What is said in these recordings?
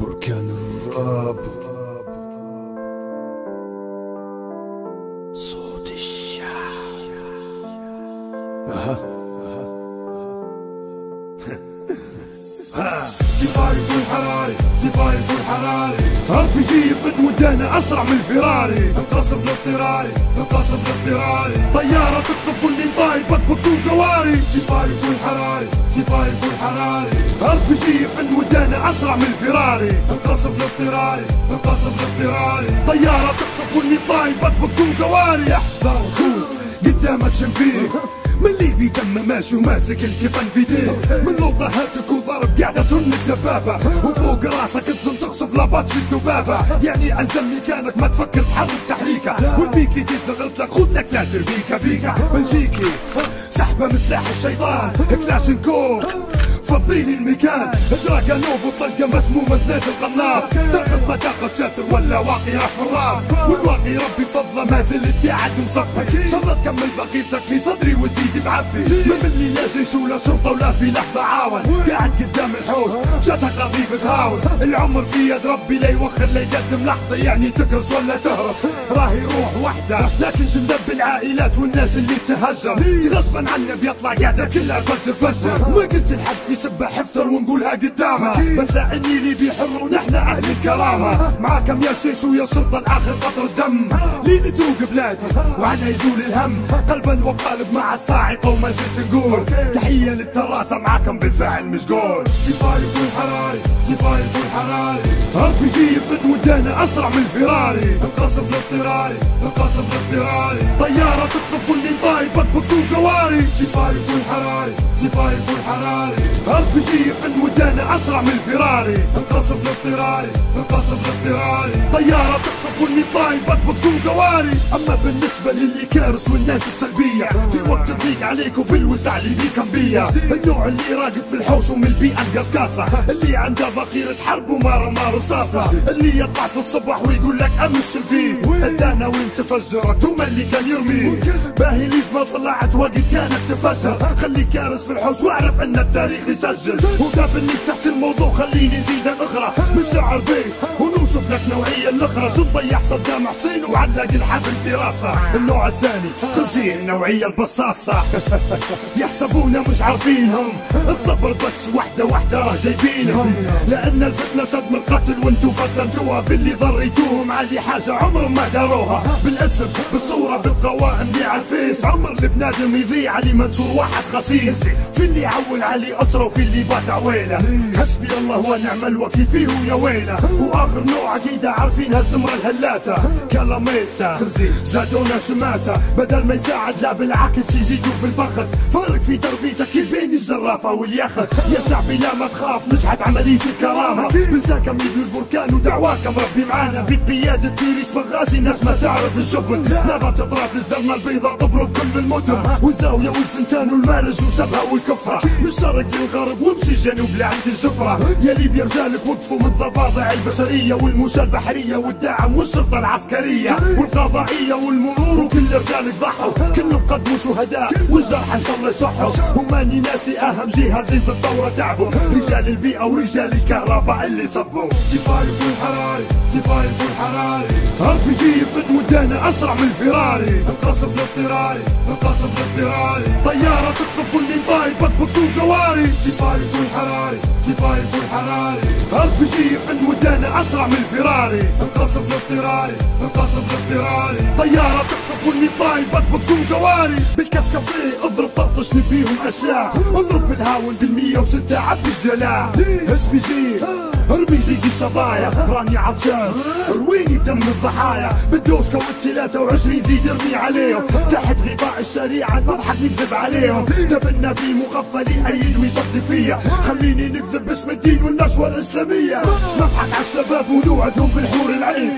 بركان الراب، صوت الشعب. سفاري والحراري، سفاري والحراري، RPG يفد ودانا اسرع من الفراري، انقصف الاضطراري، انقصف الاضطراري، طيارة تقصف واللي طايبك بكسوق قواري. سفاري والحراري، سفاري والحراري، RPG يفد ودانا اسرع من الفراري، انقصف الاضطراري، انقصف الاضطراري، طيارة تقصف واللي طايبك بكسوق قواري. احذر شوف قدامك شم فيه من اللي بيتم ماشي وماسك الكفن في يديه، من لوطة هاتك وضرب قاعدة ترن الدبابة، وفوق راسك تزن تقصف لاباتش الذبابة. يعني الزم مكانك ما تفكر تحرك تحريكة، والبيكي تتزغلط لك خذ لك ساتر بيكا بيكا. بلجيكي سحبة من سلاح الشيطان، كلاشنكوف فضيني المكان، دراجانوف وطلقة مسمومة زناد القناص، تاخذ ما تاخذ ساتر ولا واقي راح في الراس، والواقي ربي فضله ما زلت قاعد مصفي، شرط كمل بقيتك في صدري وتزيد تعبي، من اللي لا جيش ولا شرطة ولا في لحظة عاون، قاعد قدام الحوش جاتك قضيب تهاون، العمر في يد ربي لا يوخر لا يقدم لحظة، يعني تكرس ولا تهرب راهي روح وحدة، لكن شندب العائلات والناس اللي تهجر، غصبا عنه بيطلع قاعدة كلها فجر فجر، ما قلت لحد في سبة حفتر ونقولها قدامه، بس لا اني اللي بيحر ونحن اهل الكرامة، معاكم يا شيش ويا شرطة الاخر قطر الدم، لي تروق بلادي وعنها يزول الهم، قلبا وقالب مع الصاعقة وما زلت نقول تحية للتراسة معاكم بالفعل مش قول. سفاري والحراري، سفاري والحراري، RPG يفد ودانا اسرع من الفراري، انقصف الاضطراري، انقصف الاضطراري، طيارة تقصف واللي طايبك بكسوق قواري. سفاري والحراري، سفاري والحراري، RPG يفد ودانا اسرع من الفراري، انقصف الاضطراري، انقصف الاضطراري، طيارة تقصف واللي طايبك بكسوق قواري. اما بالنسبة للي كارس والناس السلبية، في وقت تضيق عليك وفي الوسع اللي بيكم بيا، النوع اللي راقد في الحوش ومن البيئة القصقاصة، اللي عنده ذخيرة حرب وما رمى رصاصة، اللي يطلع في الصبح ويقول لك امش فيه الدانا وين تفجرت وما اللي كان يرميه، باهي ليش ما طلعت وقت كانت تفجر، خلي كارس في الحوش واعرف ان التاريخ يسجل، وقابلني تحت الموضوع خليني زيد اخرى من شعر بيه ونوصف لك نوعية الاخرى، شو تضيع صدام حسين وعلق الحبل في راسه. النوع الثاني خزين النوعية البصاصة يحسبونا مش عارفينهم، الصبر بس وحدة وحدة راه جايبينهم، لأن الفتنة صدم القتل وانتو فتنتوها، باللي ضريتوهم علي حاجة عمرهم ما داروها، بالاسم بالصورة بالقوائم دي عالفيس، عمر البنادم يضيع علي منشور واحد خسيس، في اللي يعول علي أسرة وفي اللي بات عويلة، حسبي الله ونعم الوكيل فيه ويا ويله. وآخر نوع أكيد عارفينها الزمرة الهلاتة كلاميتا زادونا شماتة، بدل ما يساعد لا بالعكس يزيدوا في البخت، فرق في تربيتك بين الزرافة واليخت، يا شعبي لا ما تخاف نجحت عملية الكرامة، بنساكم يجوا البركان ودعواكم ربي معانا، في قيادة تيريس بغازي الناس ما تعرف الشبن، نبات طرابلس درنا البيضاء طبرق كل المدن، والزاوية والزنتان والمارج وسبها والكفرة، من الشرق للغرب وامشي الجنوب لعند الجفرة، يا ليبيا رجالك وقفوا من ضفادع البشرية، والموشة البحرية والدعم والشرطة العسكرية والقضائية والمرور، وكل رجالك ضحوا كلهم قدموا شهداء، والجرحى ان شاء الله يصحوا، وماني ناسي اهم جهازين في الثورة تعبوا، رجال البيئة ورجال الكهرباء اللي صبوا. سفاري والحراري، سفاري والحراري، RPG يفد ودانا اسرع من الفراري، انقصف الاضطراري، انقصف الاضطراري، طيارة تقصف واللي طايبك بكسوق قواري. سفاري والحراري، سفاري والحراري، RPG يفد ودانا اسرع من الفراري، انقصف الاضطراري، انقصف الاضطراري، طيارة تقصف واللي طايبك بكسوق قواري. بالكاسكافيه اضرب طرطش نبيهم اشلاء، اضرب بالهاون بال106 عبي الجلاء، SPG ارمي زيد الشظايا راني عطشان رويني بدم الضحايا، بالدوشكا وال23 زيد ارمي عليهم، تحت غطاء الشريعة نضحك نكذب عليهم، دبنا في مغفل يأيد ويصدق فيا، خليني نكذب باسم الدين والنشوة الإسلامية، نضحك على الشباب ونوعدهم بالحور العين،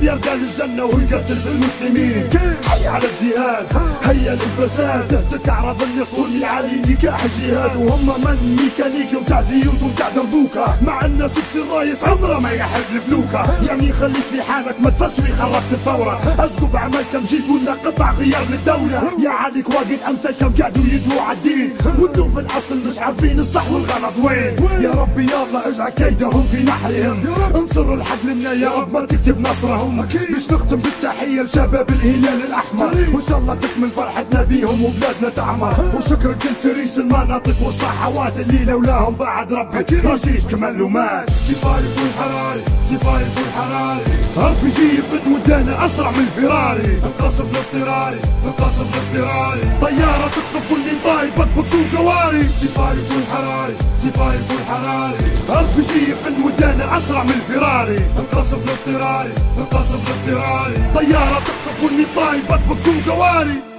بيرجع للجنة ويقتل في المسلمين. حي على الجهاد هيا للفساد، تهتك اعراض الناس واللي نكاح الجهاد. وهم من ميكانيكي وتاع زيوت وتاع دربوكة، مع الناس سكسي الرايس عمره ما يحب الفلوكة. يعني خليك في حالك ما تفسري خربت الثورة، اسقوا بعملكم جيبوا لنا قطع غيار للدولة. يا عليك واجد امثالكم قعدوا يدعوا عالدين، وانتم في الاصل مش عارفين الصح والغلط وين. يا ربي يلا اجعل كيدهم في نحرهم، انصر الحق لنا يا رب ما تكتب نصرهم. باش نختم بالتحية لشباب الهلال الاحمر، وان شاء الله تكمل فرحتنا بيهم وبلادنا تعمر. وشكرا كل تريس المناطق والصحوات اللي لولاهم بعد ربي رشيش كمل ومات. سفايف والحراري سفايف والحراري، ربي يجي يفد ودانا اسرع من الفراري. القصف الاضطراري القصف الاضطراري، طيارة تقصف كل من طايبك بكسور قواري. سفايف والحراري سفايف والحراري، ربي يجي يفد ودانا اسرع من الفراري. القصف الاضطراري القصف الاضطراري، طيارة تقصف كل من طايبك بكسور قواري.